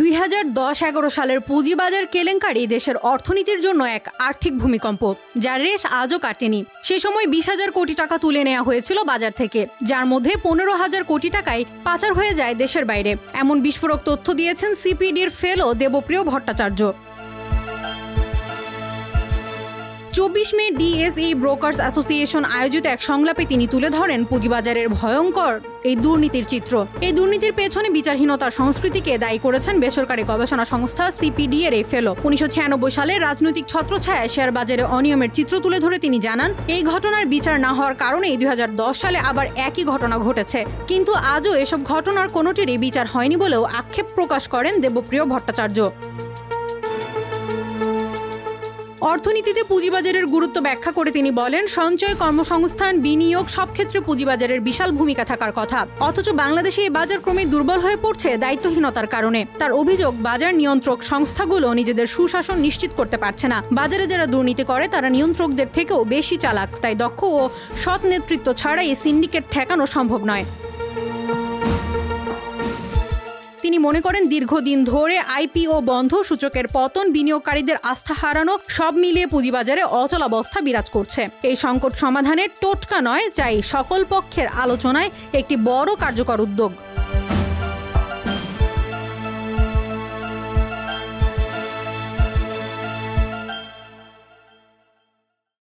2010-11 সালের পুঁজিবাজার কেলেঙ্কারি দেশের অর্থনীতির জন্য এক আর্থিক ভূমিকম্প, যার রেশ আজও কাটেনি। সে সময় 20,000 কোটি টাকা তুলে নেওয়া হয়েছিল বাজার থেকে, যার মধ্যে 15,000 কোটি টাকায় পাচার হয়ে যায় দেশের বাইরে। এমন বিস্ফোরক তথ্য দিয়েছেন সিপিডির ফেলো দেবপ্রিয় ভট্টাচার্য। 24 মে ডিএসই ব্রোকার্স অ্যাসোসিয়েশন আয়োজিত এক সংলাপে তিনি তুলে ধরেন পুঁজিবাজারের ভয়ঙ্কর এই দুর্নীতির চিত্র। এই দুর্নীতির পেছনে বিচারহীনতার সংস্কৃতিকে দায়ী করেছেন বেসরকারি গবেষণা সংস্থা সিপিডি এর এই ফেলো। 1996 সালে রাজনৈতিক ছত্রছায়ায় শেয়ার বাজারে অনিয়মের চিত্র তুলে ধরে তিনি জানান, এই ঘটনার বিচার না হওয়ার কারণে 2010 সালে আবার একই ঘটনা ঘটেছে, কিন্তু আজও এসব ঘটনার কোনোটিরই বিচার হয়নি বলেও আক্ষেপ প্রকাশ করেন দেবপ্রিয় ভট্টাচার্য। অর্থনীতিতে পুঁজিবাজারের গুরুত্ব ব্যাখ্যা করে তিনি বলেন, সঞ্চয়, কর্মসংস্থান, বিনিয়োগ সব ক্ষেত্রে পুঁজিবাজারের বিশাল ভূমিকা থাকার কথা, অথচ বাংলাদেশে এই বাজার ক্রমে দুর্বল হয়ে পড়ছে দায়িত্বহীনতার কারণে। তার অভিযোগ, বাজার নিয়ন্ত্রক সংস্থাগুলো নিজেদের সুশাসন নিশ্চিত করতে পারছে না। বাজারে যারা দুর্নীতি করে তারা নিয়ন্ত্রকদের থেকেও বেশি চালাক, তাই দক্ষ ও সৎ নেতৃত্ব ছাড়া এই সিন্ডিকেট ঠেকানো সম্ভব নয়। তিনি মনে করেন, দীর্ঘদিন ধরে আইপিও বন্ধ, সূচকের পতন, বিনিয়োগকারীদের আস্থা হারানো, সব মিলিয়ে পুঁজিবাজারে অচলাবস্থা বিরাজ করছে। এই সংকট সমাধানের টোটকা নয়, চাই সকল পক্ষের আলোচনায় একটি বড় কার্যকর উদ্যোগ।